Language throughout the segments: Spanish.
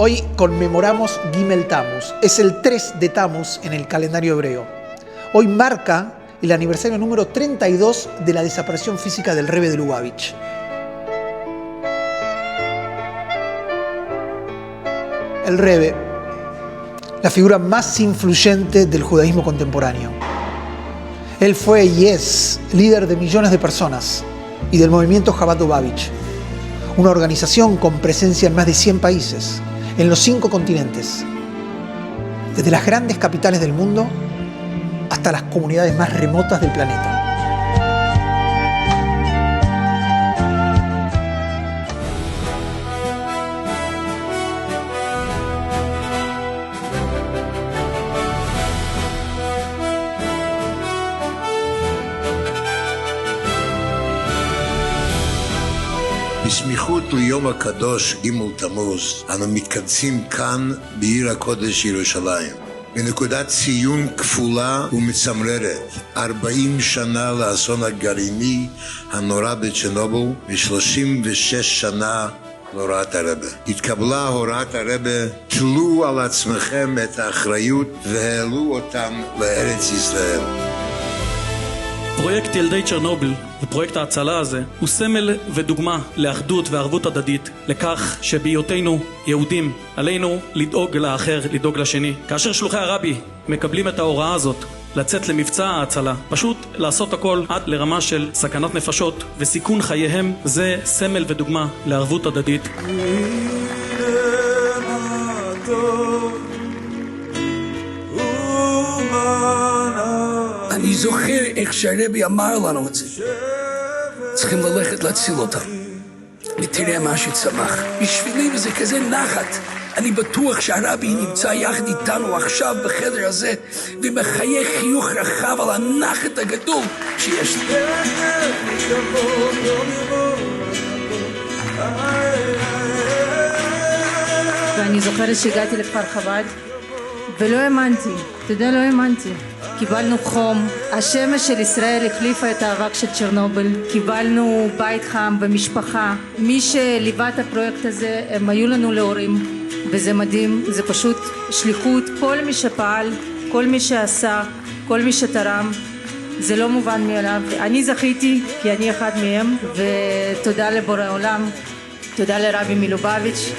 Hoy conmemoramos Gimel Tammuz. Es el 3 de Tammuz en el calendario hebreo. Hoy marca el aniversario número 32 de la desaparición física del Rebbe de Lubavitch. El Rebbe, la figura más influyente del judaísmo contemporáneo. Él fue y es líder de millones de personas y del movimiento Chabad Lubavitch, una organización con presencia en más de 100 países, en los 5 continentes, desde las grandes capitales del mundo hasta las comunidades más remotas del planeta. בסמיכות ליום הקדוש ג' תמוז אנו מתכנסים כאן בעיר הקודש ירושלים בנקודת ציון כפולה ומצמררת 40 שנה לאסון הגרעיני הנורא בצ'רנוביל ו36 שנה להוראת הרבי. התקבלה הוראת הרבי, תלו על עצמכם את האחריות והעלו אותם לארץ ישראל. פרויקט ילדי צ'רנוביל ופרויקט ההצלה הזה הוא סמל ודוגמה לאחדות וערבות הדדית, לכך שבהיותנו יהודים עלינו לדאוג לאחר, לדאוג לשני. כאשר שלוחי הרבי מקבלים את ההוראה הזאת לצאת למבצע ההצלה, פשוט לעשות הכל עד לרמה של סכנת נפשות וסיכון חייהם, זה סמל ודוגמה לערבות הדדית. אני זוכר איך שהרבי אמר לנו את זה. צריכים ללכת להציל אותם. ותראה מה שצמח. בשבילי זה כזה נחת. אני בטוח שהרבי נמצא יחד איתנו עכשיו בחדר הזה, ומחייך חיוך רחב על הנחת הגדול שיש לי. ואני זוכרת שהגעתי לכפר חב"ד, ולא האמנתי, אתה יודע, לא האמנתי. קיבלנו חום, השמש של ישראל החליפה את האבק של צ'רנוביל, קיבלנו בית חם ומשפחה. מי שליווה את הפרויקט הזה הם היו לנו להורים, וזה מדהים, זה פשוט שליחות. כל מי שפעל, כל מי שעשה, כל מי שתרם, זה לא מובן מאליו. אני זכיתי כי אני אחד מהם, ותודה לבורא עולם, תודה לרבי מלובביץ'.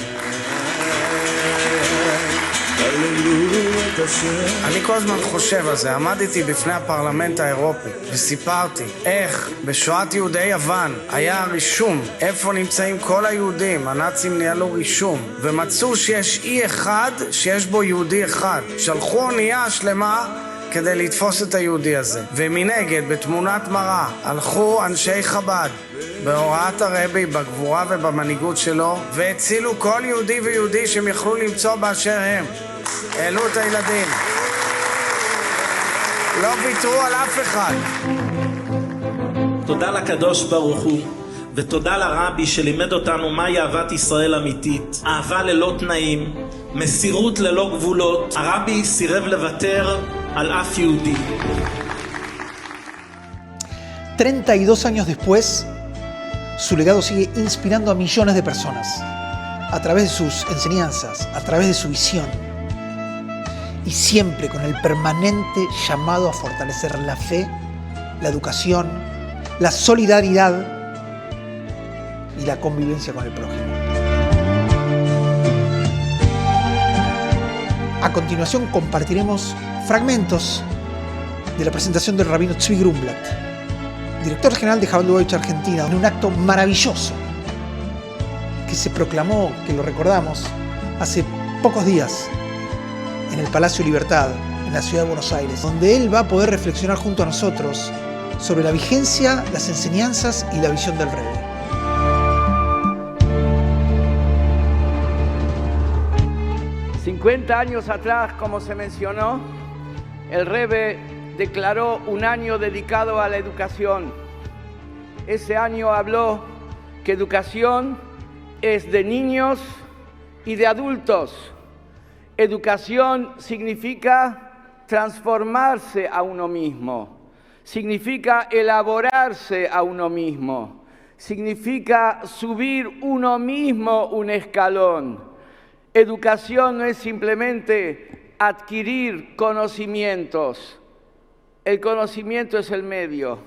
אני כל הזמן חושב על זה. עמדתי בפני הפרלמנט האירופי וסיפרתי איך בשואת יהודי יוון היה רישום איפה נמצאים כל היהודים. הנאצים ניהלו רישום ומצאו שיש אי אחד שיש בו יהודי אחד. שלחו אונייה שלמה כדי לתפוס את היהודי הזה, ומנגד בתמונת מראה הלכו אנשי חב"ד בהוראת הרבי, בגבורה ובמנהיגות שלו, והצילו כל יהודי ויהודי שהם יכלו למצוא באשר הם. העלו את הילדים, לא ויתרו על אף אחד. תודה לקדוש ברוך הוא, ותודה לרבי שלימד אותנו מהי אהבת ישראל אמיתית. אהבה ללא תנאים, מסירות ללא גבולות. הרבי סירב לוותר al aff yehudi. 32 años después, su legado sigue inspirando a millones de personas, a través de sus enseñanzas, a través de su visión, y siempre con el permanente llamado a fortalecer la fe, la educación, la solidaridad y la convivencia con el prójimo. A continuación compartiremos fragmentos de la presentación del rabino Tzvi Grumblat, director general de Chabad Lubavitch Argentina, en un acto maravilloso que se proclamó, que lo recordamos, hace pocos días en el Palacio Libertad, en la ciudad de Buenos Aires, donde él va a poder reflexionar junto a nosotros sobre la vigencia, las enseñanzas y la visión del Rebbe. «50 años atrás, como se mencionó, el Rebbe declaró un año dedicado a la educación. Ese año habló que educación es de niños y de adultos. Educación significa transformarse a uno mismo, significa elaborarse a uno mismo, significa subir uno mismo un escalón. Educación no es simplemente adquirir conocimientos. El conocimiento es el medio.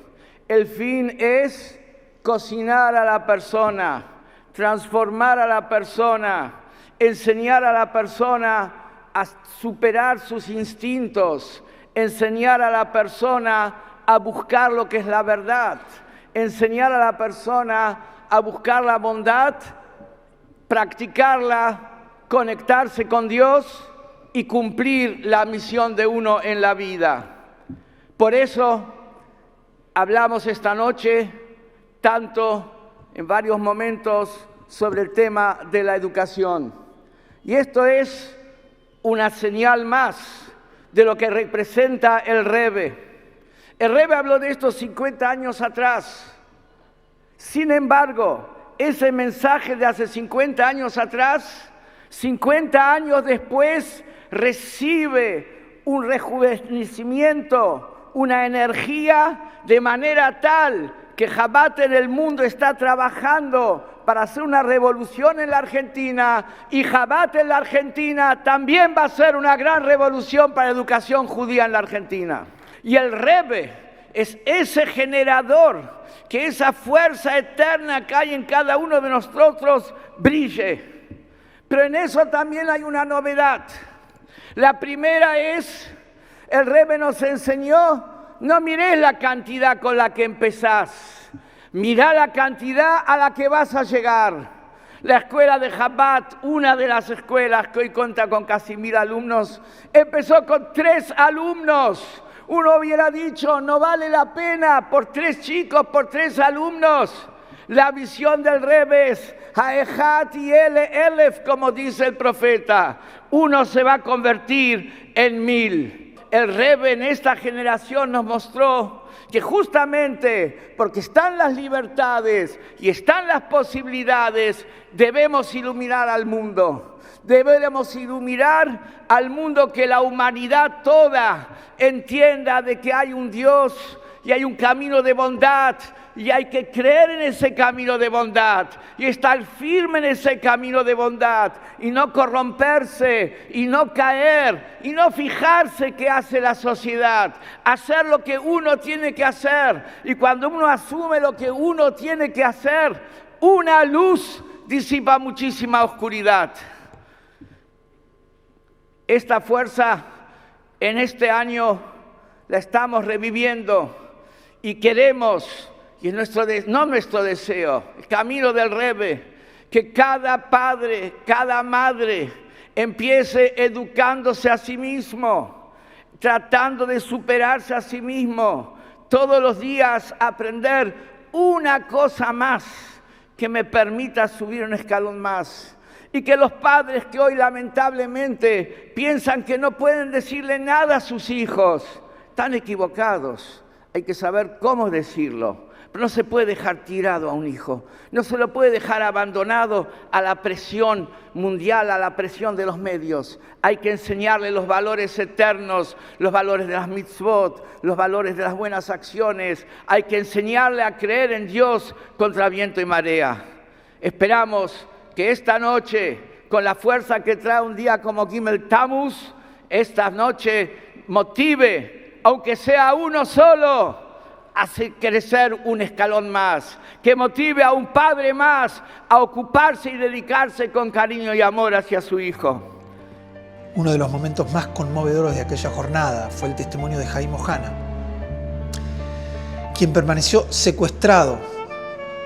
El fin es cocinar a la persona, transformar a la persona, enseñar a la persona a superar sus instintos, enseñar a la persona a buscar lo que es la verdad, enseñar a la persona a buscar la bondad, practicarla, conectarse con Dios y cumplir la misión de uno en la vida. Por eso hablamos esta noche tanto en varios momentos sobre el tema de la educación. Y esto es una señal más de lo que representa el Rebbe. El Rebbe habló de esto 50 años atrás. Sin embargo, ese mensaje de hace 50 años atrás, 50 años después, recibe un rejuvenecimiento, una energía de manera tal que Chabad en el mundo está trabajando para hacer una revolución en la Argentina, y Chabad en la Argentina también va a ser una gran revolución para la educación judía en la Argentina. Y el Rebbe es ese generador, que esa fuerza eterna que hay en cada uno de nosotros brille. Pero en eso también hay una novedad. La primera es, el Rebbe nos enseñó, no mires la cantidad con la que empezás, mirá la cantidad a la que vas a llegar. La escuela de Chabad, una de las escuelas que hoy cuenta con casi 1000 alumnos, empezó con 3 alumnos. Uno hubiera dicho, no vale la pena por 3 chicos, por 3 alumnos. La visión del Rebbe es Haejat y Elef, como dice el profeta. Uno se va a convertir en 1000. El Rebbe en esta generación nos mostró que justamente porque están las libertades y están las posibilidades, debemos iluminar al mundo. Debemos iluminar al mundo, que la humanidad toda entienda de que hay un Dios y hay un camino de bondad, y hay que creer en ese camino de bondad y estar firme en ese camino de bondad y no corromperse y no caer y no fijarse qué hace la sociedad, hacer lo que uno tiene que hacer. Y cuando uno asume lo que uno tiene que hacer, una luz disipa muchísima oscuridad. Esta fuerza en este año la estamos reviviendo y queremos, y es no nuestro deseo, el camino del Rebbe, que cada padre, cada madre empiece educándose a sí mismo, tratando de superarse a sí mismo, todos los días aprender una cosa más que me permita subir un escalón más. Y que los padres que hoy lamentablemente piensan que no pueden decirle nada a sus hijos, están equivocados. Hay que saber cómo decirlo. Pero no se puede dejar tirado a un hijo, no se lo puede dejar abandonado a la presión mundial, a la presión de los medios. Hay que enseñarle los valores eternos, los valores de las mitzvot, los valores de las buenas acciones. Hay que enseñarle a creer en Dios contra viento y marea. Esperamos que esta noche, con la fuerza que trae un día como Gimel Tammuz, esta noche motive, aunque sea uno solo, hace crecer un escalón más, que motive a un padre más a ocuparse y dedicarse con cariño y amor hacia su hijo. Uno de los momentos más conmovedores de aquella jornada fue el testimonio de Jaime Ojana, quien permaneció secuestrado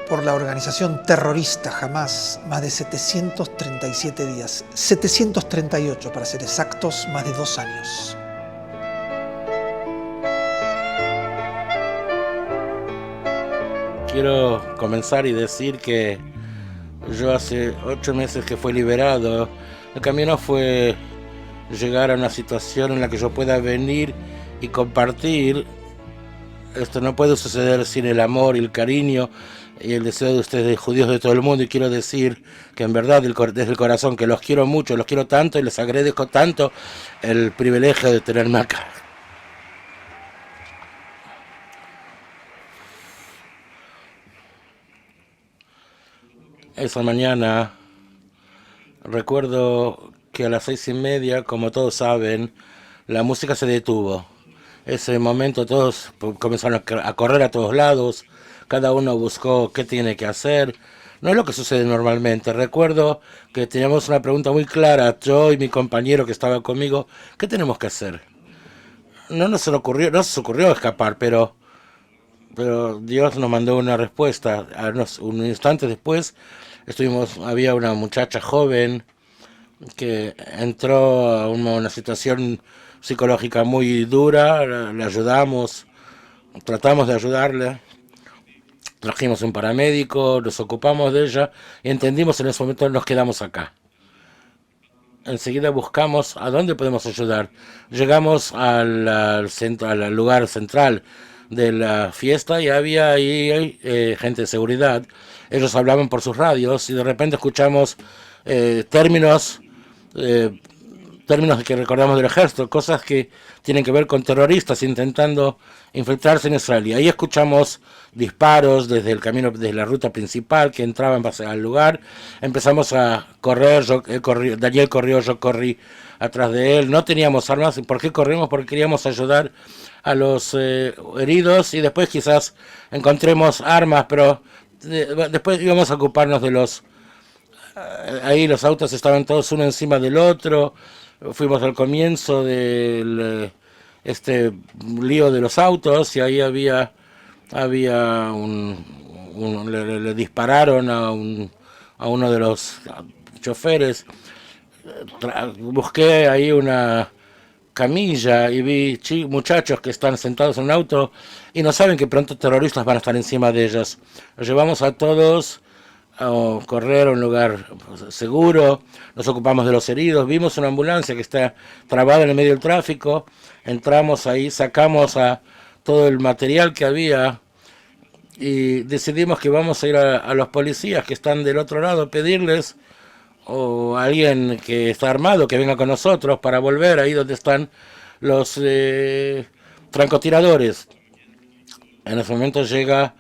por la organización terrorista Hamás más de 737 días, 738 para ser exactos, más de 2 años. Quiero comenzar y decir que yo hace 8 meses que fui liberado. El camino fue llegar a una situación en la que yo pueda venir y compartir. Esto no puede suceder sin el amor y el cariño y el deseo de ustedes, judíos de todo el mundo. Y quiero decir que en verdad, desde el corazón, que los quiero mucho, los quiero tanto y les agradezco tanto el privilegio de tenerme acá. Esa mañana Recuerdo que a las 6:30, como todos saben, la música se detuvo. Ese momento todos comenzaron a correr a todos lados, cada uno buscó qué tiene que hacer. No es lo que sucede normalmente. Recuerdo que teníamos una pregunta muy clara, yo y mi compañero que estaba conmigo, ¿qué tenemos que hacer? No se nos ocurrió escapar, pero Dios nos mandó una respuesta. Un instante después había una muchacha joven que entró a una situación psicológica muy dura, le ayudamos, tratamos de ayudarle, trajimos un paramédico, nos ocupamos de ella y entendimos en ese momento nos quedamos acá. Enseguida buscamos a dónde podemos ayudar. Llegamos al lugar central de la fiesta y había ahí gente de seguridad. Ellos hablaban por sus radios y de repente escuchamos términos que recordamos del ejército, cosas que tienen que ver con terroristas intentando infiltrarse en Israel. Y ahí escuchamos disparos desde el camino, desde la ruta principal que entraban al lugar. Empezamos a correr, Daniel corrió, yo corrí atrás de él. No teníamos armas. ¿Por qué corrimos? Porque queríamos ayudar a los heridos y después quizás encontremos armas, pero después íbamos a ocuparnos de los... Ahí los autos estaban todos uno encima del otro. Fuimos al comienzo del lío de los autos y ahí le dispararon a uno de los choferes. Busqué ahí una camilla y vi muchachos que están sentados en un auto y no saben que pronto terroristas van a estar encima de ellos. Los llevamos a todos a correr a un lugar seguro, nos ocupamos de los heridos, vimos una ambulancia que está trabada en el medio del tráfico, entramos ahí, sacamos a todo el material que había y decidimos que vamos a ir a los policías que están del otro lado, pedirles o a alguien que está armado que venga con nosotros para volver ahí donde están los francotiradores. En ese momento llega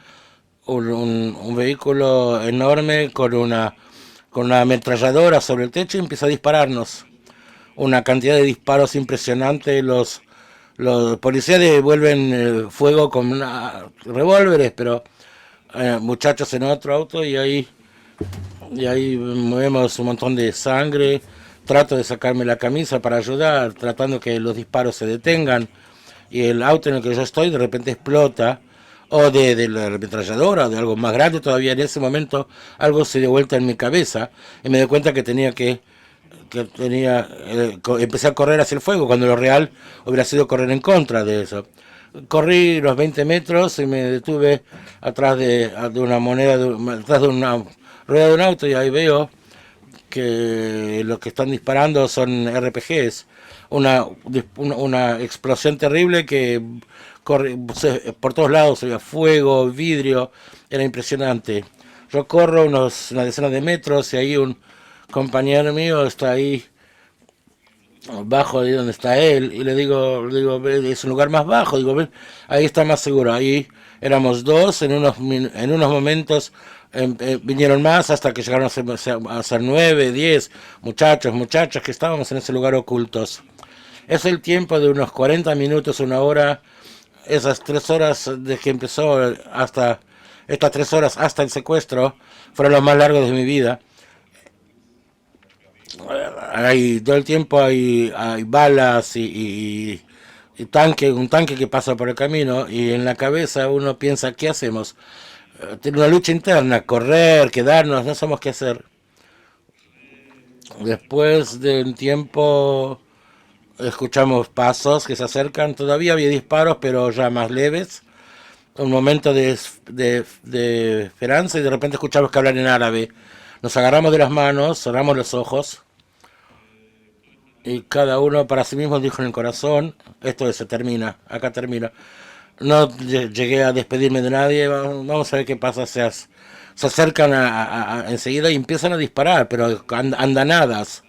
un vehículo enorme con una ametralladora sobre el techo y empieza a dispararnos. Una cantidad de disparos impresionante. Los policías devuelven fuego con revólveres, pero muchachos en otro auto y ahí vemos un montón de sangre. Trato de sacarme la camisa para ayudar, tratando que los disparos se detengan y el auto en el que yo estoy de repente explota. O de la ametralladora, o de algo más grande todavía. En ese momento algo se dio vuelta en mi cabeza y me di cuenta que empecé a correr hacia el fuego, cuando lo real hubiera sido correr en contra de eso. Corrí los 20 metros y me detuve atrás de una rueda de un auto y ahí veo que los que están disparando son RPGs. Una explosión terrible que por todos lados había fuego, vidrio, era impresionante. Yo corro una decena de metros y ahí un compañero mío está ahí bajo de donde está él y le digo, es un lugar más bajo, digo, ven, ahí está más seguro. Ahí éramos dos, en unos momentos vinieron más hasta que llegaron a ser 9, 10 muchachas que estábamos en ese lugar ocultos. Es el tiempo de unos 40 minutos, una hora. Esas 3 horas desde que empezó hasta estas 3 horas hasta el secuestro fueron los más largos de mi vida. Todo el tiempo hay balas y un tanque que pasa por el camino y en la cabeza uno piensa, ¿qué hacemos? Tiene una lucha interna, correr, quedarnos, no sabemos qué hacer. Después de un tiempo escuchamos pasos que se acercan, todavía había disparos pero ya más leves, un momento de esperanza y de repente escuchamos que hablan en árabe. Nos agarramos de las manos, cerramos los ojos y cada uno para sí mismo dijo en el corazón, esto se termina, acá termina. No llegué a despedirme de nadie, vamos a ver qué pasa. Se acercan enseguida y empiezan a disparar, pero andanadas.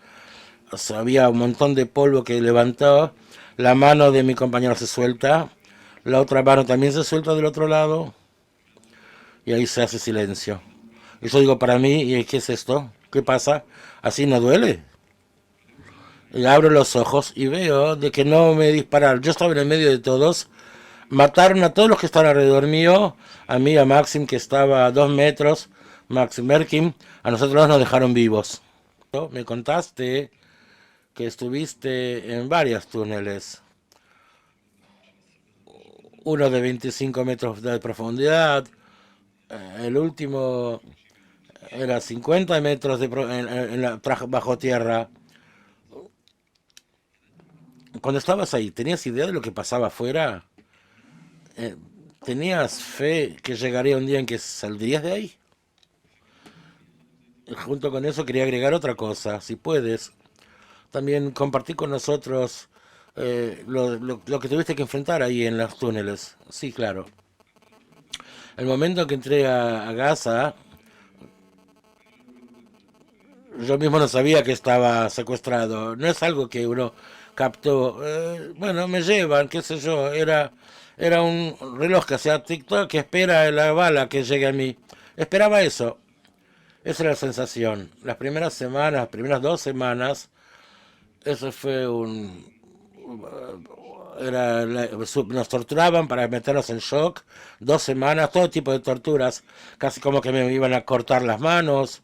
O sea, había un montón de polvo que levantó, la mano de mi compañero se suelta, la otra mano también se suelta del otro lado y ahí se hace silencio. Y yo digo para mí, ¿y qué es esto? ¿Qué pasa? ¿Así no duele? Y abro los ojos y veo de que no me dispararon. Yo estaba en el medio de todos. Mataron a todos los que estaban alrededor mío. A mí, a Maxim, que estaba a 2 metros. Maxim Merkin. A nosotros dos nos dejaron vivos. Me contaste que estuviste en varios túneles. Uno de 25 metros de profundidad. El último era 50 metros bajo tierra. Cuando estabas ahí, ¿tenías idea de lo que pasaba afuera? ¿Tenías fe que llegaría un día en que saldrías de ahí? Junto con eso quería agregar otra cosa, si puedes. También compartí con nosotros lo que tuviste que enfrentar ahí en los túneles. Sí, claro. El momento que entré a Gaza, yo mismo no sabía que estaba secuestrado. No es algo que uno captó. Bueno, me llevan, qué sé yo. Era un reloj que hacía TikTok que espera la bala que llegue a mí. Esperaba eso. Esa era la sensación. Las primeras 2 semanas, eso fue nos torturaban para meternos en shock. 2 semanas, todo tipo de torturas. Casi como que me iban a cortar las manos.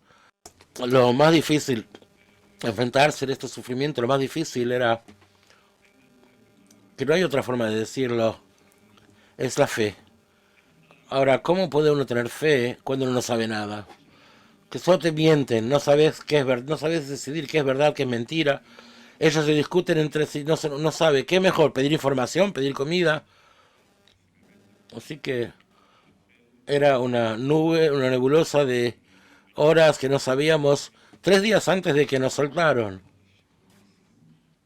Lo más difícil, enfrentarse a este sufrimiento, lo más difícil era, que no hay otra forma de decirlo, es la fe. Ahora, ¿cómo puede uno tener fe cuando uno no sabe nada? Que solo te mienten, no sabes qué es verdad, no sabes decidir qué es verdad, qué es mentira. Ellos se discuten entre sí, no sabe qué es mejor, pedir información, pedir comida. Así que era una nube, una nebulosa de horas que no sabíamos 3 días antes de que nos soltaron.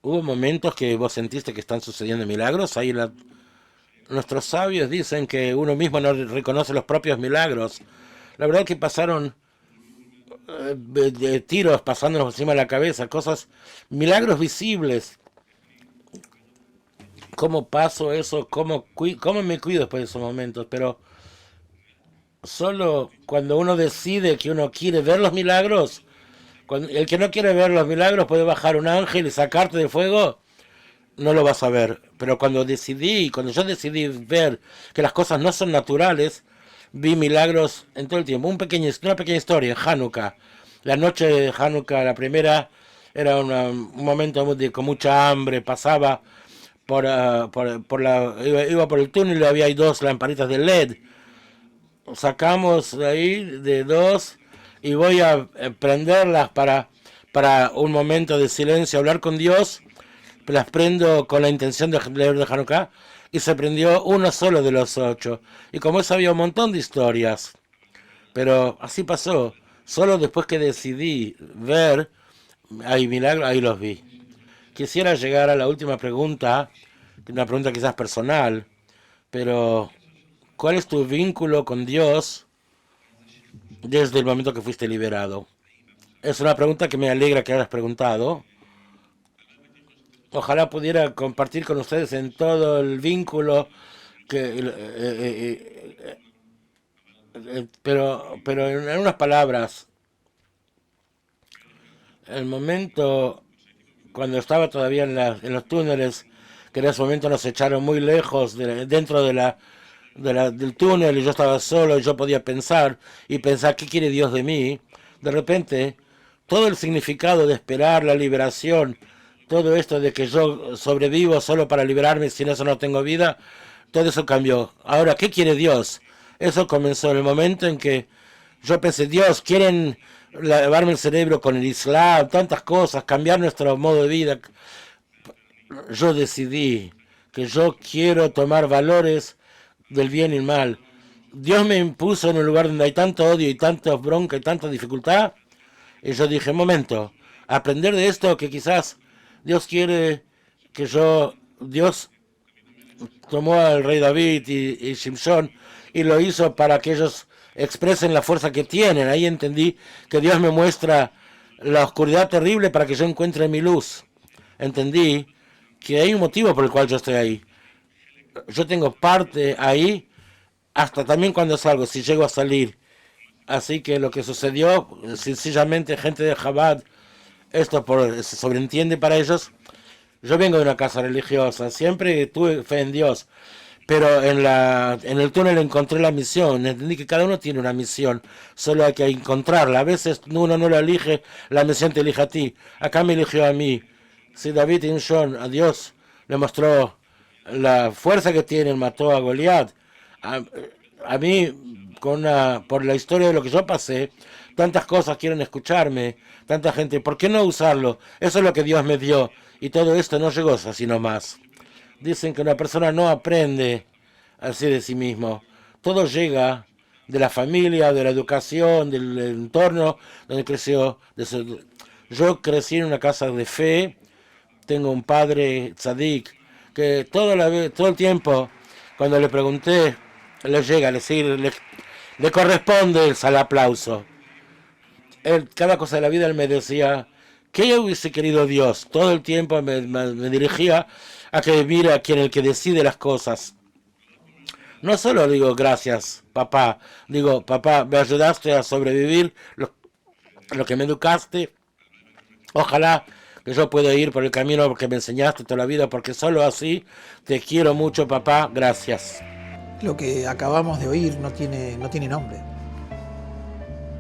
Hubo momentos que vos sentiste que están sucediendo milagros. Ahí nuestros sabios dicen que uno mismo no reconoce los propios milagros. La verdad que pasaron de tiros pasándonos encima de la cabeza, milagros visibles. ¿Cómo paso eso? ¿Cómo me cuido después de esos momentos? Pero solo cuando uno decide que uno quiere ver los milagros, el que no quiere ver los milagros puede bajar un ángel y sacarte del fuego, no lo vas a ver. Pero cuando yo decidí ver que las cosas no son naturales, vi milagros en todo el tiempo. Una pequeña historia, Hanukkah. La noche de Hanukkah, la primera, era un momento con mucha hambre. Pasaba iba por el túnel y había ahí 2 lamparitas de LED. Sacamos de ahí de 2 y voy a prenderlas para un momento de silencio, hablar con Dios. Las prendo con la intención de leer de Hanukkah y se prendió uno solo de los 8. Y como eso había un montón de historias. Pero así pasó. Solo después que decidí ver, hay milagros, ahí los vi. Quisiera llegar a la última pregunta, una pregunta quizás personal, pero ¿cuál es tu vínculo con Dios desde el momento que fuiste liberado? Es una pregunta que me alegra que hayas preguntado. Ojalá pudiera compartir con ustedes en todo el vínculo, pero en unas palabras, el momento cuando estaba todavía en los túneles, que en ese momento nos echaron muy lejos, dentro del túnel, y yo estaba solo y yo podía pensar ¿qué quiere Dios de mí? De repente, todo el significado de esperar la liberación, todo esto de que yo sobrevivo solo para liberarme, sin eso no tengo vida, todo eso cambió. Ahora, ¿qué quiere Dios? Eso comenzó en el momento en que yo pensé, Dios, quieren lavarme el cerebro con el Islam, tantas cosas, cambiar nuestro modo de vida. Yo decidí que yo quiero tomar valores del bien y el mal. Dios me impuso en un lugar donde hay tanto odio y tanta bronca y tanta dificultad. Y yo dije, momento, aprender de esto que quizás Dios quiere que Dios tomó al rey David y Shimshon y lo hizo para que ellos expresen la fuerza que tienen. Ahí entendí que Dios me muestra la oscuridad terrible para que yo encuentre mi luz. Entendí que hay un motivo por el cual yo estoy ahí. Yo tengo parte ahí, hasta también cuando salgo, si llego a salir Así que lo que sucedió, sencillamente gente de Chabad, esto se sobreentiende para ellos. Yo vengo de una casa religiosa, siempre tuve fe en Dios, pero en el túnel encontré la misión, entendí que cada uno tiene una misión, solo hay que encontrarla. A veces uno no la elige, la misión te elige a ti. Acá me eligió a mí. Si David Inshon, a Dios le mostró la fuerza que tiene, mató a Goliat. A mí, por la historia de lo que yo pasé, tantas cosas quieren escucharme, tanta gente, ¿por qué no usarlo? Eso es lo que Dios me dio, y todo esto no llegó así nomás. Dicen que una persona no aprende así de sí mismo, todo llega de la familia, de la educación, del entorno donde creció. Yo crecí en una casa de fe, tengo un padre tzadik, que todo el tiempo, cuando le pregunté, le llega a decir, le corresponde el aplauso. Cada cosa de la vida él me decía, ¿qué yo hubiese querido Dios? Todo el tiempo me dirigía a que mira quien el que decide las cosas. No solo digo gracias, papá, digo, papá, me ayudaste a sobrevivir, lo que me educaste, ojalá que yo pueda ir por el camino que me enseñaste toda la vida, porque solo así te quiero mucho, papá, gracias. Lo que acabamos de oír no tiene nombre.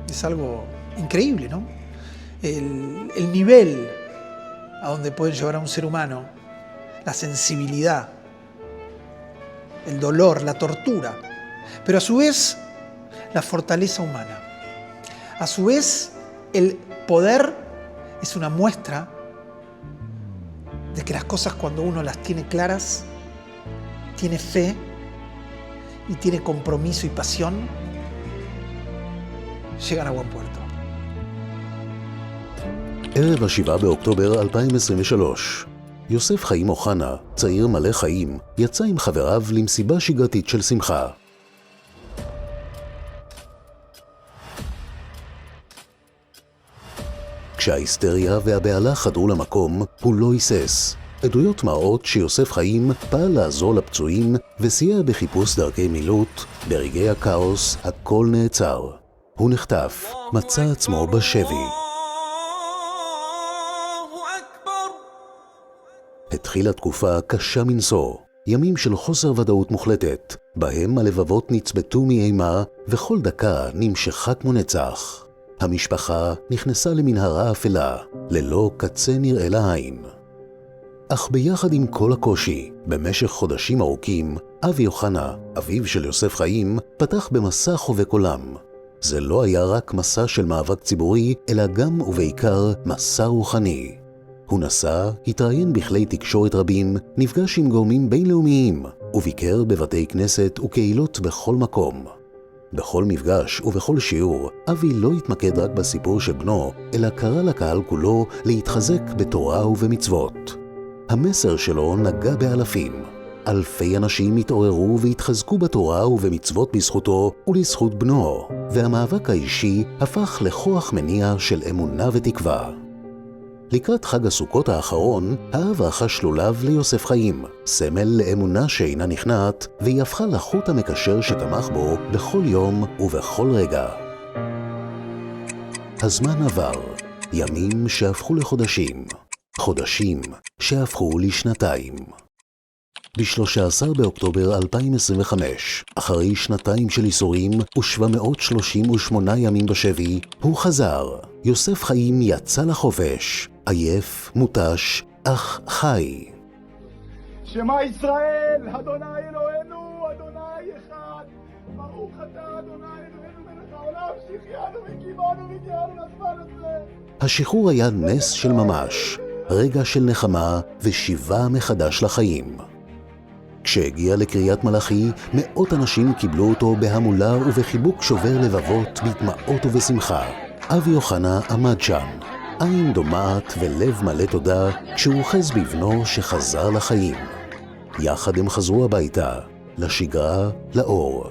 Es algo increíble, ¿no? El nivel a donde puede llevar a un ser humano, la sensibilidad, el dolor, la tortura, pero a su vez la fortaleza humana. A su vez el poder es una muestra de que las cosas, cuando uno las tiene claras, tiene fe y tiene compromiso y pasión, llegan a buen puerto. ערב ה-7 באוקטובר 2023. יוסף חיים אוחנה, צעיר מלא חיים, יצא עם חבריו למסיבה שגרתית של שמחה. כשההיסטריה והבהלה חדרו למקום, הוא לא היסס. עדויות מראות שיוסף חיים פעל לעזור לפצועים וסייע בחיפוש דרכי מילוט. ברגעי הכאוס הכל נעצר. הוא נחטף, מצא עצמו בשבי. התחילה תקופה קשה מנשוא, ימים של חוסר ודאות מוחלטת, בהם הלבבות נצבטו מאימה וכל דקה נמשכה כמו נצח. המשפחה נכנסה למנהרה אפלה, ללא קצה נראה לעין. אך ביחד עם כל הקושי, במשך חודשים ארוכים, אבי אוחנה, אביו של יוסף חיים, פתח במסע חובק עולם. זה לא היה רק מסע של מאבק ציבורי, אלא גם ובעיקר מסע רוחני. הוא נסע, התראיין בכלי תקשורת רבים, נפגש עם גורמים בינלאומיים, וביקר בבתי כנסת וקהילות בכל מקום. בכל מפגש ובכל שיעור, אבי לא התמקד רק בסיפור של בנו, אלא קרא לקהל כולו להתחזק בתורה ובמצוות. המסר שלו נגע באלפים. אלפי אנשים התעוררו והתחזקו בתורה ובמצוות בזכותו ולזכות בנו, והמאבק האישי הפך לכוח מניע של אמונה ותקווה. לקראת חג הסוכות האחרון, האב רכש לולב ליוסף חיים, סמל לאמונה שאינה נכנעת, והיא הפכה לחוט המקשר שתמך בו בכל יום ובכל רגע. הזמן עבר, ימים שהפכו לחודשים, חודשים שהפכו לשנתיים. ב-13 באוקטובר 2025, אחרי שנתיים של איסורים ו738 ימים בשבי, הוא חזר. יוסף חיים יצא לחופש, עייף, מותש, אך חי. שמע ישראל, אדוני אלוהינו, אדוני אחד, ברוך אתה אדוני אלוהינו מלך העולם, שהחיינו וקימנו והגיענו לזמן הזה. השחרור היה נס של ממש, רגע של נחמה ושיבה מחדש לחיים. כשהגיע לקריית מלאכי, מאות אנשים קיבלו אותו בהמולה ובחיבוק שובר לבבות, בדמעות ובשמחה. אבי אוחנה עמד שם, עין דומעת ולב מלא תודה, כשהוא אוחז בבנו שחזר לחיים. יחד הם חזרו הביתה, לשגרה, לאור.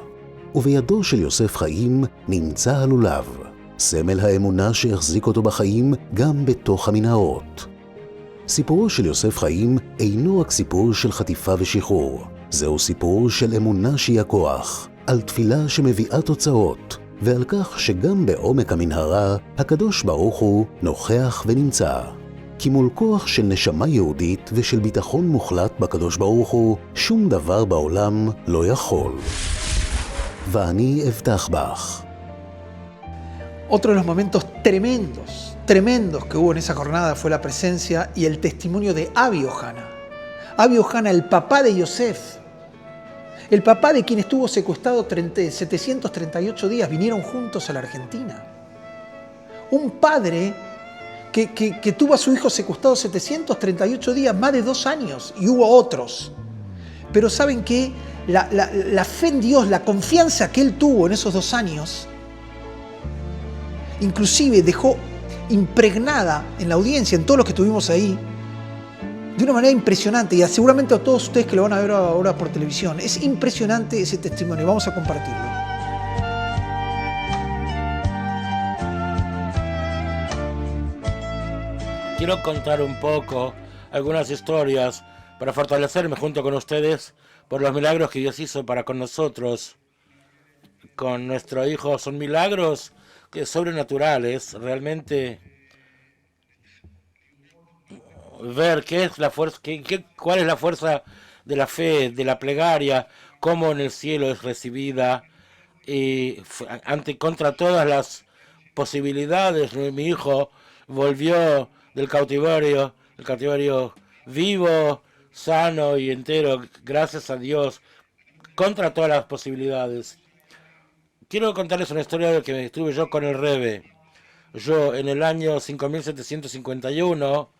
ובידו של יוסף חיים נמצא הלולב, סמל האמונה שהחזיק אותו בחיים גם בתוך המנהרות. סיפורו של יוסף חיים אינו רק סיפור של חטיפה ושחרור. זהו סיפור של אמונה שהיא הכוח, על תפילה שמביאה תוצאות, ועל כך שגם בעומק המנהרה הקדוש ברוך הוא נוכח ונמצא. כי מול כוח של נשמה יהודית ושל ביטחון מוחלט בקדוש ברוך הוא, שום דבר בעולם לא יכול. ואני אבטח בך. Otro de los momentos tremendos que hubo en esa jornada fue la presencia y el testimonio de Abi Ohana. Abi Ohana, el papá de Yosef, el papá de quien estuvo secuestrado 738 días, vinieron juntos a la Argentina. Un padre que tuvo a su hijo secuestrado 738 días, más de 2 años, y hubo otros. Pero ¿saben qué? La fe en Dios, la confianza que él tuvo en esos 2 años, inclusive dejó impregnada en la audiencia, en todos los que estuvimos ahí, de una manera impresionante, y seguramente a todos ustedes que lo van a ver ahora por televisión. Es impresionante ese testimonio, vamos a compartirlo. Quiero contar un poco algunas historias para fortalecerme junto con ustedes por los milagros que Dios hizo para con nosotros, con nuestro hijo. Son milagros que sobrenaturales, realmente ver qué es la fuerza, cuál es la fuerza de la fe, de la plegaria, cómo en el cielo es recibida y contra todas las posibilidades. Mi hijo volvió del cautiverio vivo, sano y entero, gracias a Dios, contra todas las posibilidades. Quiero contarles una historia de que estuve yo con el Rebbe. Yo en el año 5751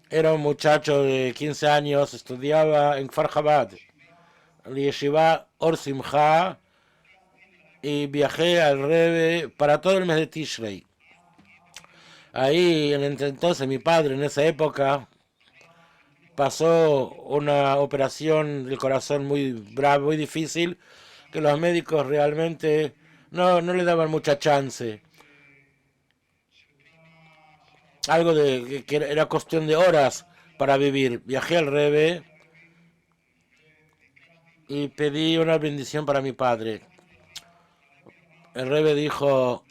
era un muchacho de 15 años, estudiaba en Kfar Chabad, en Yeshiva Or Simcha, y viajé al Rebbe para todo el mes de Tishrei. Ahí, entonces, mi padre en esa época pasó una operación del corazón muy brava, muy difícil, que los médicos realmente no le daban mucha chance. Algo de que era cuestión de horas para vivir. Viajé al Rebbe y pedí una bendición para mi padre. El Rebbe dijo: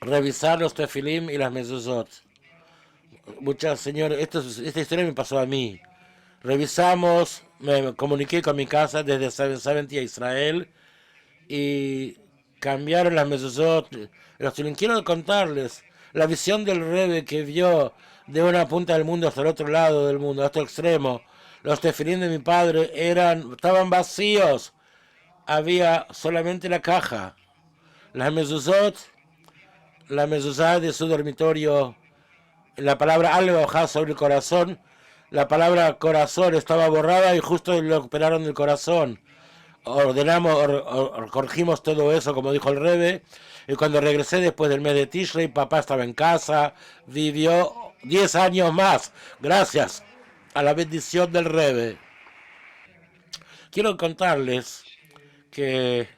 revisar los tefilim y las mezuzot. Muchas señores, esta historia me pasó a mí. Revisamos, me comuniqué con mi casa desde 770 a Israel y cambiaron las mezuzot. Quiero contarles la visión del Rebbe que vio de una punta del mundo hasta el otro lado del mundo, hasta el extremo. Los tefilim de mi padre estaban vacíos. Había solamente la caja. Las mezuzot, la mezuzá de su dormitorio, la palabra alba sobre el corazón, la palabra corazón estaba borrada y justo lo operaron del corazón. Corregimos todo eso, como dijo el Rebbe, y cuando regresé después del mes de Tishrei, papá estaba en casa, vivió 10 años más, gracias a la bendición del Rebbe. Quiero contarles que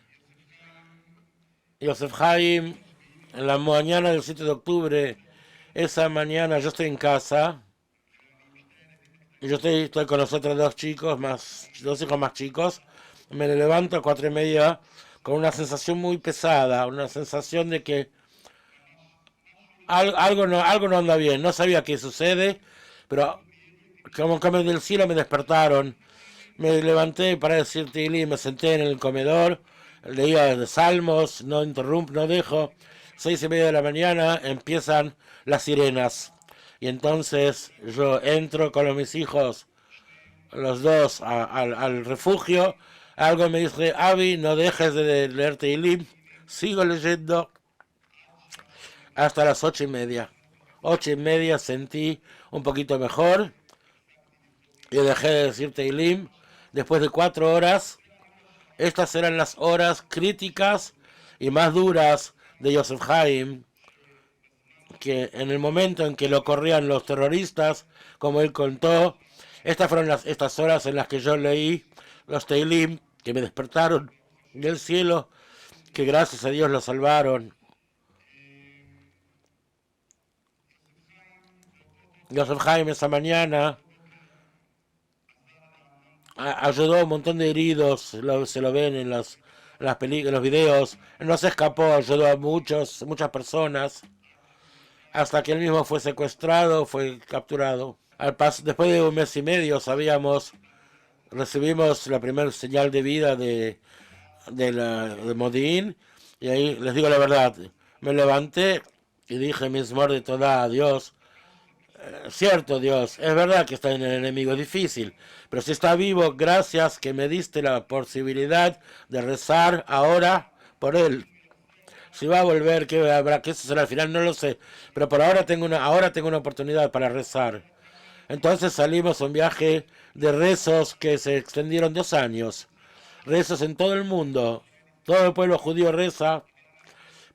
Yosef Haim, en la mañana del 7 de octubre, esa mañana yo estoy en casa, y yo estoy con los otros 2 hijos más chicos. Me levanto a 4:30 con una sensación muy pesada, una sensación de que algo no anda bien. No sabía qué sucede, pero como que del cielo me despertaron. Me levanté para decir Teilim, me senté en el comedor, leía de salmos, no dejo. 6:30 de la mañana empiezan las sirenas. Y entonces yo entro con mis hijos, los 2, al refugio. Algo me dice: Abi, no dejes de leer Teilim. Sigo leyendo hasta las 8:30. 8:30 sentí un poquito mejor y dejé de decir Teilim. Después de 4 horas, estas eran las horas críticas y más duras de Yosef Haim, que en el momento en que lo corrían los terroristas, como él contó, estas fueron estas horas en las que yo leí los Teilim, que me despertaron del cielo, que gracias a Dios lo salvaron. Yosef Haim esa mañana ayudó a un montón de heridos, se lo ven en las los videos, no se escapó, ayudó a muchas personas, hasta que él mismo fue secuestrado, fue capturado. Después de un mes y medio recibimos la primera señal de vida de Modín, y ahí les digo la verdad, me levanté y dije, Mismor de Todá, a Dios, cierto Dios, es verdad que está en el enemigo, es difícil, pero si está vivo, gracias que me diste la posibilidad de rezar ahora por él. Si va a volver, ¿qué habrá? ¿Qué será al final? No lo sé, pero por ahora tengo una oportunidad para rezar. Entonces salimos a un viaje de rezos que se extendieron 2 años. Rezos en todo el mundo. Todo el pueblo judío reza,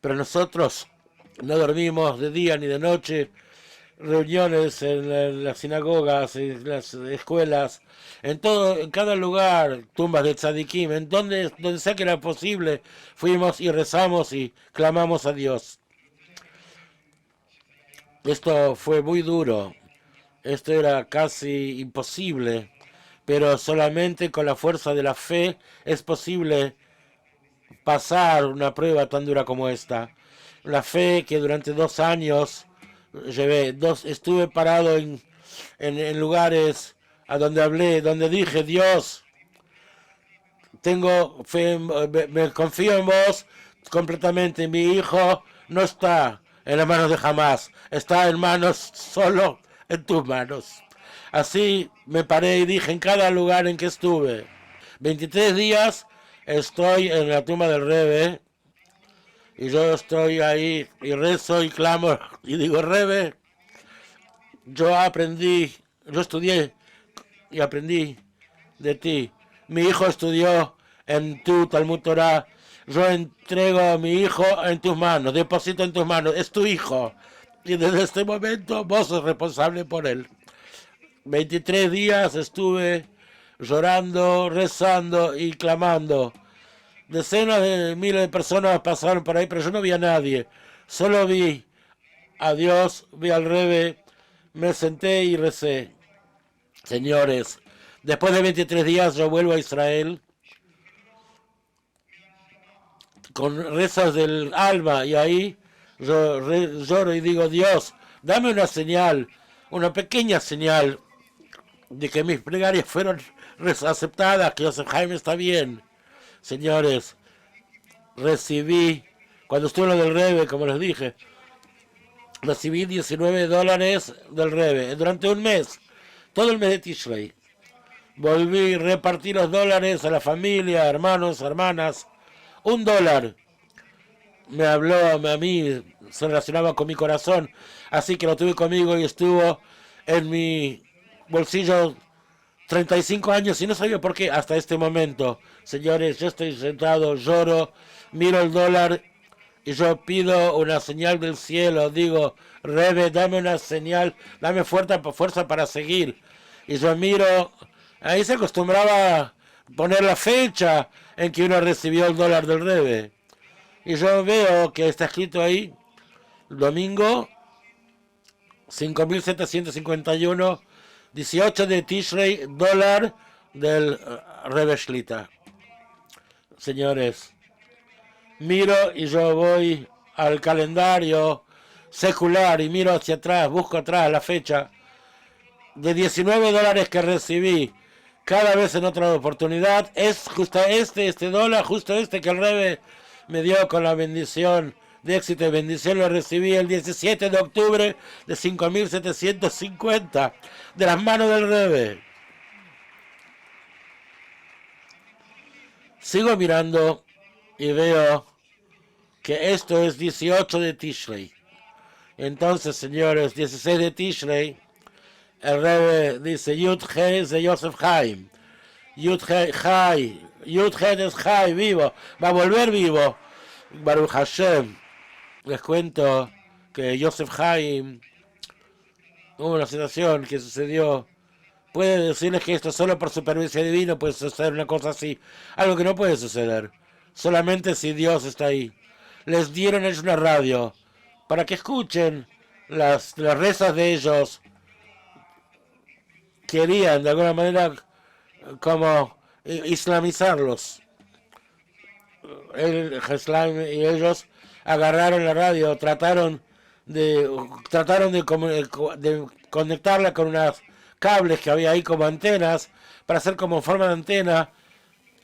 pero nosotros no dormimos de día ni de noche. Reuniones en las sinagogas, en las escuelas, en cada lugar, tumbas de tzadikim, en donde sea que era posible, fuimos y rezamos y clamamos a Dios. Esto fue muy duro. Esto era casi imposible, pero solamente con la fuerza de la fe es posible pasar una prueba tan dura como esta. La fe que durante 2 años estuve parado en lugares a donde hablé, donde dije, Dios, tengo fe, me confío en vos completamente. Mi hijo no está en las manos de Hamás, está solo en tus manos. Así me paré y dije en cada lugar en que estuve. 23 días estoy en la tumba del Rebbe y yo estoy ahí y rezo y clamo y digo, Rebbe, yo estudié y aprendí de ti. Mi hijo estudió en tu Talmud Torah. Yo entrego a mi hijo en tus manos, deposito en tus manos, es tu hijo. Y desde este momento vos sos responsable por él. 23 días estuve llorando, rezando y clamando. Decenas de miles de personas pasaron por ahí, pero yo no vi a nadie. Solo vi a Dios, vi al Rebbe, me senté y recé. Señores, después de 23 días yo vuelvo a Israel con rezas del alma y ahí yo lloro y digo, Dios, dame una señal, una pequeña señal de que mis plegarias fueron aceptadas, que Yosef Haim está bien. Señores, recibí, cuando estuve en lo del Rebbe, como les dije, recibí $19 del Rebbe durante un mes, todo el mes de Tishrei. Volví, repartí los dólares a la familia, hermanos, hermanas. $1 me habló a mí, se relacionaba con mi corazón, así que lo tuve conmigo y estuvo en mi bolsillo 35 años y no sabía por qué hasta este momento. Señores, yo estoy sentado, lloro, miro el dólar y yo pido una señal del cielo. Digo, Rebbe, dame una señal, dame fuerza para seguir. Y yo miro, ahí se acostumbraba a poner la fecha en que uno recibió el dólar del Rebbe. Y yo veo que está escrito ahí, domingo 5.751, 18 de Tishrei, dólar del Rebbe Shlita. Señores, miro y yo voy al calendario secular y miro hacia atrás, busco atrás la fecha de $19 que recibí cada vez en otra oportunidad. Es justo este dólar, justo este que el Rebbe me dio con la bendición de éxito y bendición, lo recibí el 17 de octubre de 5.750 de las manos del Rebbe. Sigo mirando y veo que esto es 18 de Tishrei. Entonces, señores, 16 de Tishrei, el Rebbe dice, Yud He es de Yosef Haim. Yud He es Chai, vivo, va a volver vivo. Baruch Hashem. Les cuento que Yosef Haim, hubo una situación que sucedió. Puede decirles que esto solo por supervivencia divina puede suceder una cosa así. Algo que no puede suceder. Solamente si Dios está ahí. Les dieron ellos una radio para que escuchen las rezas de ellos. Querían de alguna manera como islamizarlos. Heslaim y ellos agarraron la radio, trataron de conectarla con unos cables que había ahí como antenas, para hacer como forma de antena,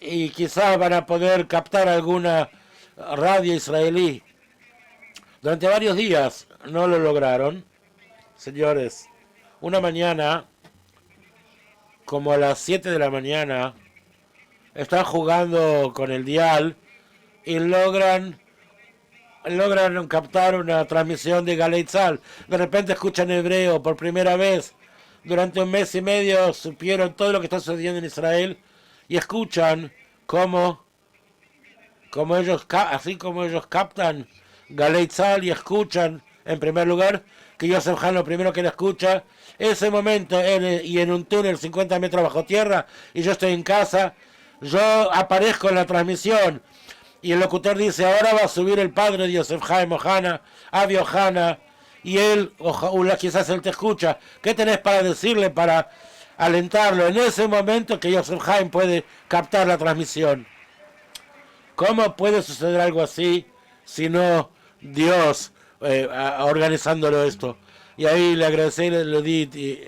y quizás van a poder captar alguna radio israelí. Durante varios días no lo lograron. Señores, una mañana, como a las 7 de la mañana, están jugando con el dial y logran captar una transmisión de Galei Tzahal. De repente escuchan hebreo por primera vez. Durante un mes y medio supieron todo lo que está sucediendo en Israel y escuchan cómo ellos captan Galei Tzahal y escuchan, en primer lugar, que Yosef Haim lo primero que le escucha, ese momento en un túnel 50 metros bajo tierra, y yo estoy en casa, yo aparezco en la transmisión, y el locutor dice, ahora va a subir el padre de Yosef Haim Ohana, Avi Ohana, y él, quizás él te escucha, ¿qué tenés para decirle, para alentarlo? En ese momento que Yosef Haim puede captar la transmisión. ¿Cómo puede suceder algo así si no Dios organizándolo esto? Y ahí le agradecí, le di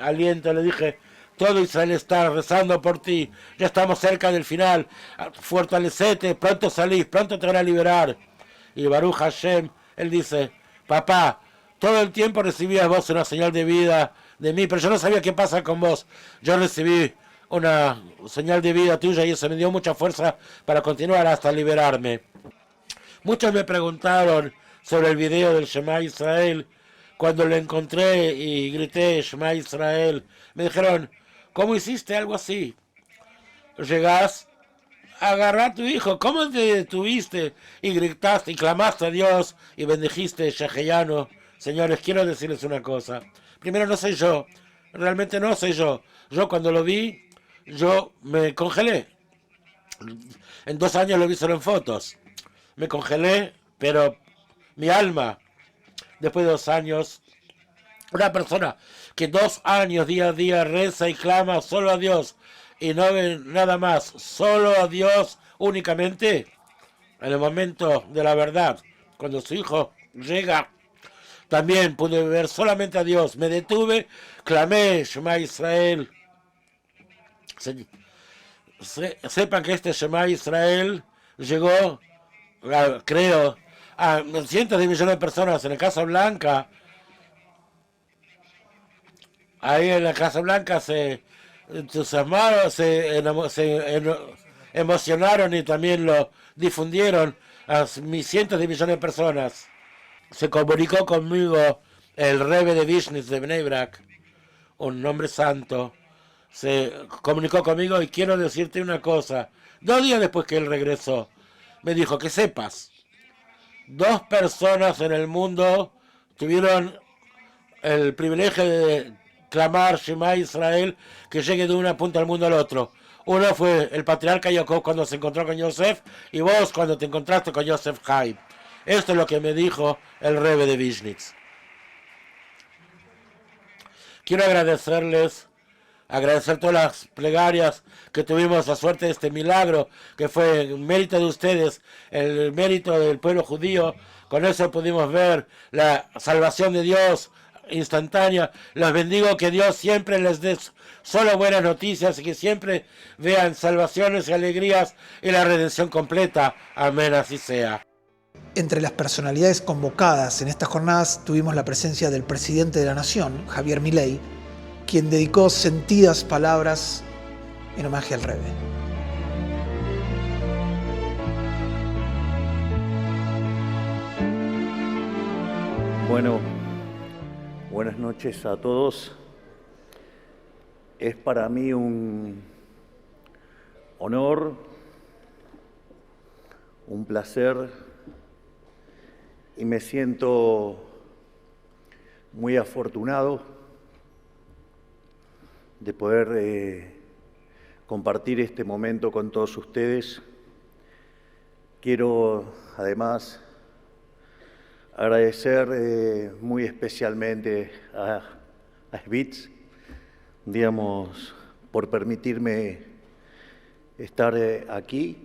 aliento, le dije, todo Israel está rezando por ti, ya estamos cerca del final, fortalecete, pronto salís, pronto te van a liberar. Y Baruch Hashem, él dice, papá, todo el tiempo recibías vos una señal de vida de mí, pero yo no sabía qué pasa con vos. Yo recibí una señal de vida tuya y eso me dio mucha fuerza para continuar hasta liberarme. Muchos me preguntaron sobre el video del Shema Israel. Cuando lo encontré y grité Shema Israel, me dijeron, ¿cómo hiciste algo así? Llegás a agarrar a tu hijo, ¿cómo te detuviste y gritaste y clamaste a Dios y bendijiste Sheheyanu? Señores, quiero decirles una cosa. Primero, no soy yo, realmente no soy yo. Yo cuando lo vi, yo me congelé. En 2 años lo vi solo en fotos. Me congelé, pero mi alma, después de 2 años, una persona que 2 años día a día reza y clama solo a Dios y no ve nada más, solo a Dios únicamente, en el momento de la verdad, cuando su hijo llega, también pude ver solamente a Dios. Me detuve, clamé, Shema Israel. Sepan que este Shema Israel llegó, creo, a cientos de millones de personas en la Casa Blanca. Ahí en la Casa Blanca se entusiasmaron, se emocionaron y también lo difundieron a cientos de millones de personas. Se comunicó conmigo el Rebbe de Vishnitz de Bnei Brak, un hombre santo. Se comunicó conmigo y quiero decirte una cosa. 2 días después que él regresó, me dijo que sepas, 2 personas en el mundo tuvieron el privilegio de clamar Shema Israel, que llegue de una punta del mundo al otro. Uno fue el patriarca Jacob cuando se encontró con Yosef, y vos cuando te encontraste con Yosef Haim. Esto es lo que me dijo el Rebbe de Vishnitz. Quiero agradecer todas las plegarias que tuvimos, la suerte de este milagro, que fue el mérito de ustedes, el mérito del pueblo judío. Con eso pudimos ver la salvación de Dios instantánea. Los bendigo, que Dios siempre les dé solo buenas noticias y que siempre vean salvaciones y alegrías y la redención completa. Amén, así sea. Entre las personalidades convocadas en estas jornadas tuvimos la presencia del presidente de la Nación, Javier Milei, quien dedicó sentidas palabras en homenaje al Rebbe. Bueno, buenas noches a todos. Es para mí un honor, un placer, y me siento muy afortunado de poder compartir este momento con todos ustedes. Quiero además agradecer muy especialmente a Spitz, digamos, por permitirme estar aquí.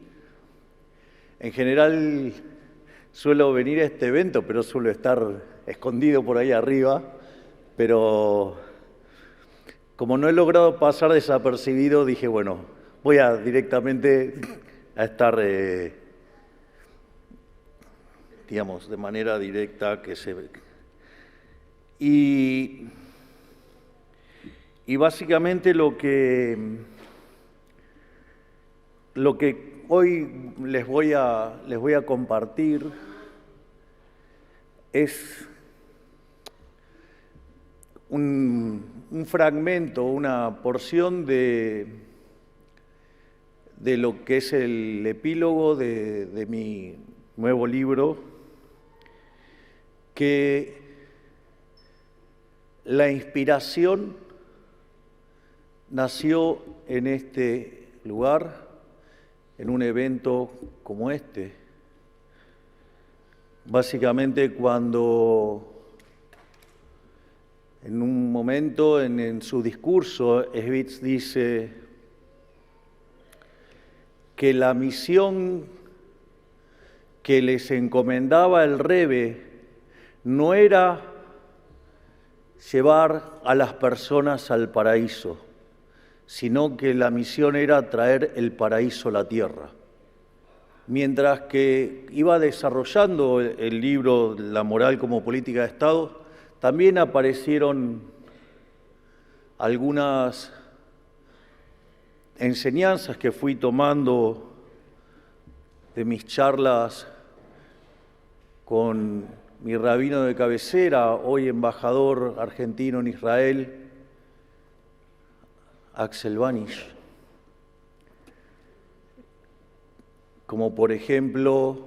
En general suelo venir a este evento, pero suelo estar escondido por ahí arriba, pero como no he logrado pasar desapercibido, dije, bueno, voy a directamente a estar, digamos, de manera directa que se ve. Y básicamente lo que hoy les voy a compartir es un fragmento, una porción de lo que es el epílogo de mi nuevo libro, que la inspiración nació en este lugar, en un evento como este. Básicamente cuando en un momento en su discurso Evitz dice que la misión que les encomendaba el Rebbe no era llevar a las personas al paraíso, sino que la misión era traer el paraíso a la tierra. Mientras que iba desarrollando el libro La moral como política de Estado, también aparecieron algunas enseñanzas que fui tomando de mis charlas con mi rabino de cabecera, hoy embajador argentino en Israel, Axel Banish. Como por ejemplo,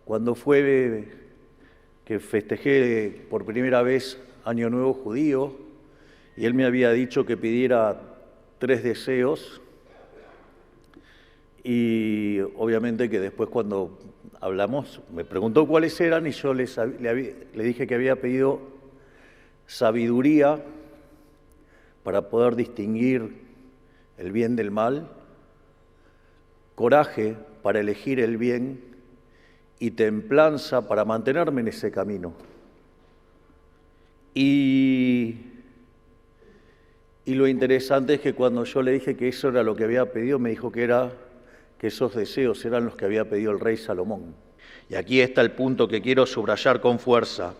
cuando fue que festejé por primera vez Año Nuevo Judío, y él me había dicho que pidiera 3 deseos, y obviamente que después cuando hablamos me preguntó cuáles eran y yo le dije que había pedido sabiduría para poder distinguir el bien del mal, coraje para elegir el bien y templanza para mantenerme en ese camino. Y lo interesante es que cuando yo le dije que eso era lo que había pedido, me dijo que esos deseos eran los que había pedido el rey Salomón. Y aquí está el punto que quiero subrayar con fuerza.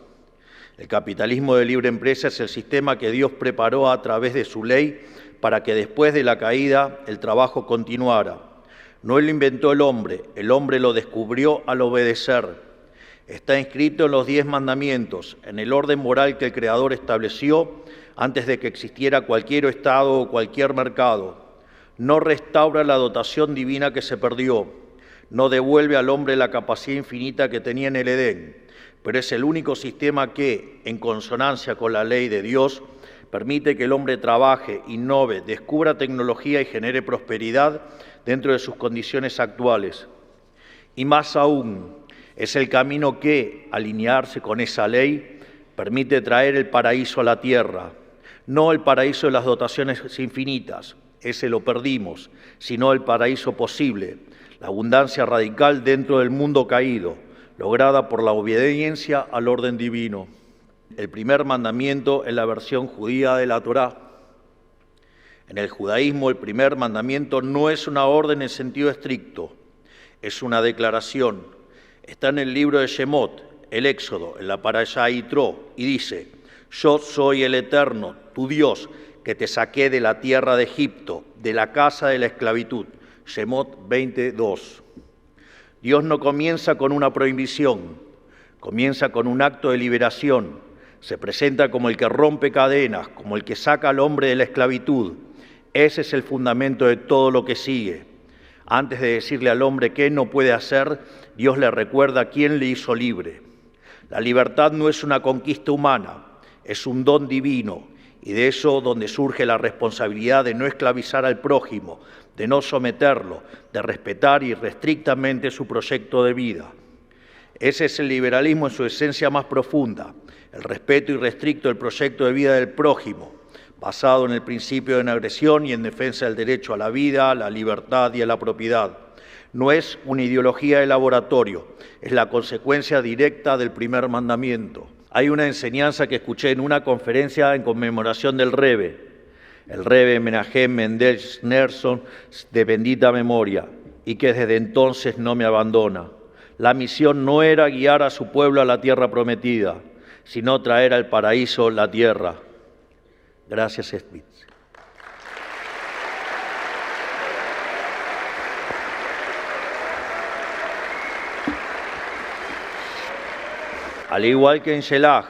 El capitalismo de libre empresa es el sistema que Dios preparó a través de su ley para que después de la caída el trabajo continuara. No lo inventó el hombre lo descubrió al obedecer. Está inscrito en los 10 mandamientos, en el orden moral que el Creador estableció antes de que existiera cualquier estado o cualquier mercado. No restaura la dotación divina que se perdió, no devuelve al hombre la capacidad infinita que tenía en el Edén, pero es el único sistema que, en consonancia con la ley de Dios, permite que el hombre trabaje, innove, descubra tecnología y genere prosperidad dentro de sus condiciones actuales. Y más aún, es el camino que, alinearse con esa ley, permite traer el paraíso a la tierra, no el paraíso de las dotaciones infinitas, ese lo perdimos, sino el paraíso posible, la abundancia radical dentro del mundo caído, lograda por la obediencia al orden divino. El primer mandamiento en la versión judía de la Torá. En el judaísmo, el primer mandamiento no es una orden en sentido estricto, es una declaración. Está en el libro de Shemot, el Éxodo, en la Parashá Yitro, y dice: Yo soy el Eterno, tu Dios, que te saqué de la tierra de Egipto, de la casa de la esclavitud. Shemot 20:2. Dios no comienza con una prohibición, comienza con un acto de liberación. Se presenta como el que rompe cadenas, como el que saca al hombre de la esclavitud. Ese es el fundamento de todo lo que sigue. Antes de decirle al hombre qué no puede hacer, Dios le recuerda quién le hizo libre. La libertad no es una conquista humana, es un don divino, y de eso donde surge la responsabilidad de no esclavizar al prójimo, de no someterlo, de respetar irrestrictamente su proyecto de vida. Ese es el liberalismo en su esencia más profunda, el respeto irrestricto del proyecto de vida del prójimo, basado en el principio de no agresión y en defensa del derecho a la vida, a la libertad y a la propiedad. no es una ideología de laboratorio, es la consecuencia directa del primer mandamiento. Hay una enseñanza que escuché en una conferencia en conmemoración del Rebbe, el Rebbe Menachem Mendel Schneerson, de bendita memoria, y que desde entonces no me abandona. La misión no era guiar a su pueblo a la tierra prometida, sino traer al paraíso la tierra. Gracias, Spitz. Al igual que en Shelach,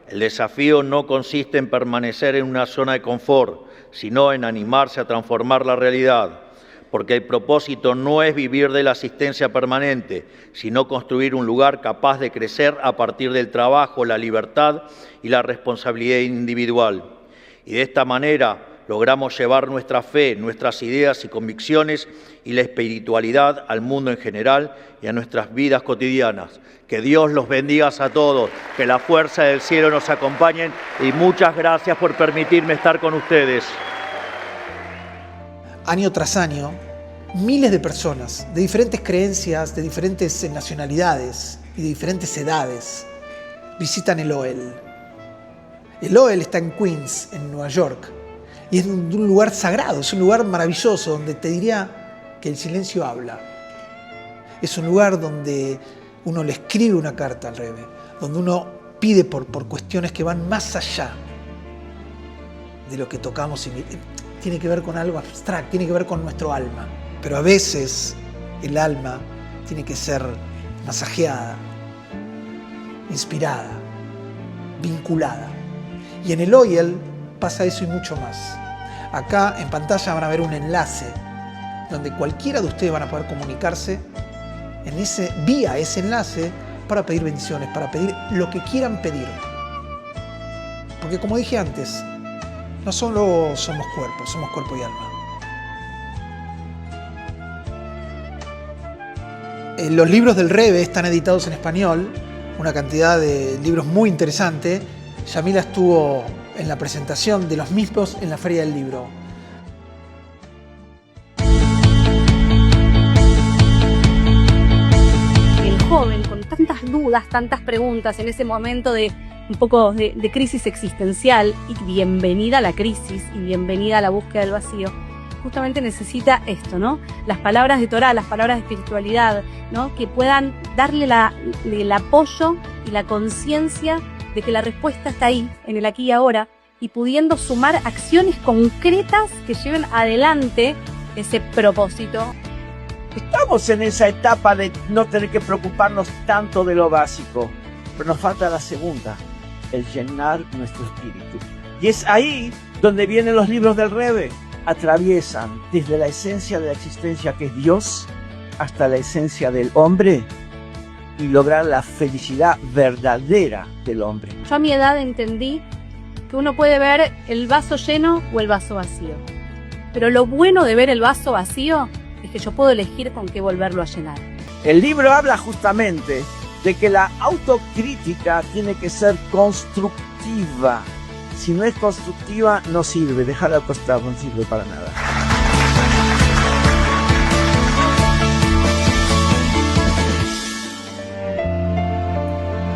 el desafío no consiste en permanecer en una zona de confort, sino en animarse a transformar la realidad, porque el propósito no es vivir de la asistencia permanente, sino construir un lugar capaz de crecer a partir del trabajo, la libertad y la responsabilidad individual. Y de esta manera logramos llevar nuestra fe, nuestras ideas y convicciones y la espiritualidad al mundo en general y a nuestras vidas cotidianas. Que Dios los bendiga a todos, que la fuerza del cielo nos acompañe y muchas gracias por permitirme estar con ustedes. Año tras año, miles de personas de diferentes creencias, de diferentes nacionalidades y de diferentes edades visitan el Ohel. El Ohel está en Queens, en Nueva York, y es un lugar sagrado, es un lugar maravilloso donde te diría que el silencio habla. Es un lugar donde uno le escribe una carta al Rebbe, donde uno pide por cuestiones que van más allá de lo que tocamos y tiene que ver con algo abstracto, tiene que ver con nuestro alma. Pero a veces el alma tiene que ser masajeada, inspirada, vinculada. Y en el Ohel pasa eso y mucho más. Acá en pantalla van a ver un enlace donde cualquiera de ustedes van a poder comunicarse vía ese enlace para pedir bendiciones, para pedir lo que quieran pedir. Porque como dije antes, no solo somos cuerpo y alma. Los libros del Rebbe están editados en español, una cantidad de libros muy interesante. Yamila estuvo en la presentación de los mismos en la Feria del Libro. El joven con tantas dudas, tantas preguntas en ese momento de un poco de crisis existencial, y bienvenida a la crisis y bienvenida a la búsqueda del vacío, justamente necesita esto, ¿no? Las palabras de Torá, las palabras de espiritualidad, ¿no? Que puedan darle el apoyo y la conciencia de que la respuesta está ahí, en el aquí y ahora, y pudiendo sumar acciones concretas que lleven adelante ese propósito. Estamos en esa etapa de no tener que preocuparnos tanto de lo básico, pero nos falta la segunda, el llenar nuestro espíritu. Y es ahí donde vienen los libros del Rebbe. Atraviesan desde la esencia de la existencia, que es Dios, hasta la esencia del hombre, y lograr la felicidad verdadera del hombre. Yo a mi edad entendí que uno puede ver el vaso lleno o el vaso vacío. Pero lo bueno de ver el vaso vacío es que yo puedo elegir con qué volverlo a llenar. El libro habla justamente de que la autocrítica tiene que ser constructiva. Si no es constructiva, no sirve. Déjala al costado, no sirve para nada.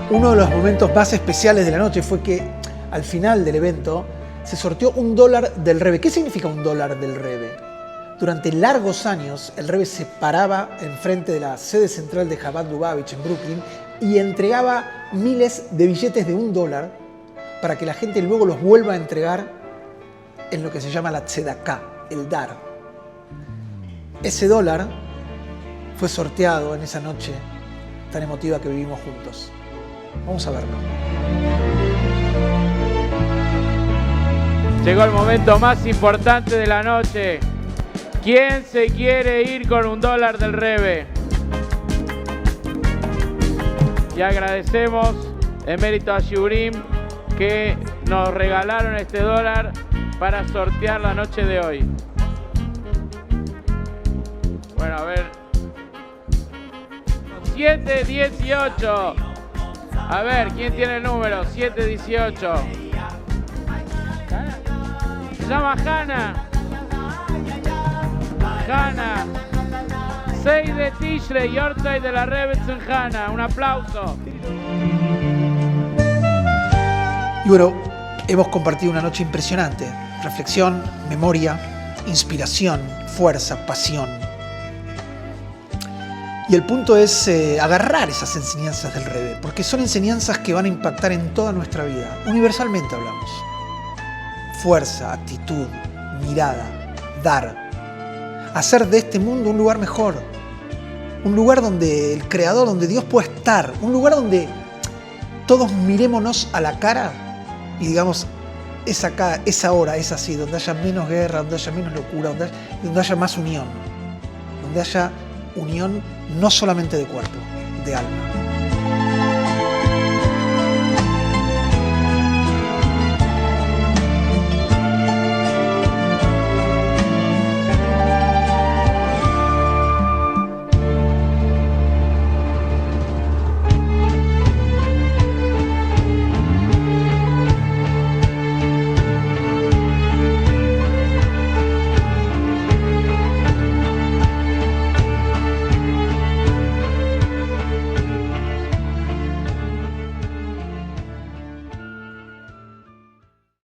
Uno de los momentos más especiales de la noche fue que al final del evento se sorteó $1 del Rebbe. ¿Qué significa $1 del Rebbe? Durante largos años el Rebbe se paraba enfrente de la sede central de Chabad Lubavitch en Brooklyn y entregaba miles de billetes de $1 para que la gente luego los vuelva a entregar en lo que se llama la tzedakah, el dar. Ese $1 fue sorteado en esa noche tan emotiva que vivimos juntos. Vamos a verlo. Llegó el momento más importante de la noche. ¿Quién se quiere ir con $1 del Rebbe? Y agradecemos en mérito a Shurim que nos regalaron este $1 para sortear la noche de hoy. Bueno, a ver. 718. A ver, ¿quién tiene el número? 718. Se llama Hanna. Hanna. 6 de Tishrei, Yortzeit de la Rebbe Tzimchana. Un aplauso. Y bueno, hemos compartido una noche impresionante. Reflexión, memoria, inspiración, fuerza, pasión. Y el punto es agarrar esas enseñanzas del Rebbe, porque son enseñanzas que van a impactar en toda nuestra vida. Universalmente hablamos. Fuerza, actitud, mirada, dar. Hacer de este mundo un lugar mejor. Un lugar donde el Creador, donde Dios pueda estar. Un lugar donde todos mirémonos a la cara y digamos, es acá, es ahora, es así, donde haya menos guerra, donde haya menos locura, donde haya más unión. Donde haya unión no solamente de cuerpo, de alma.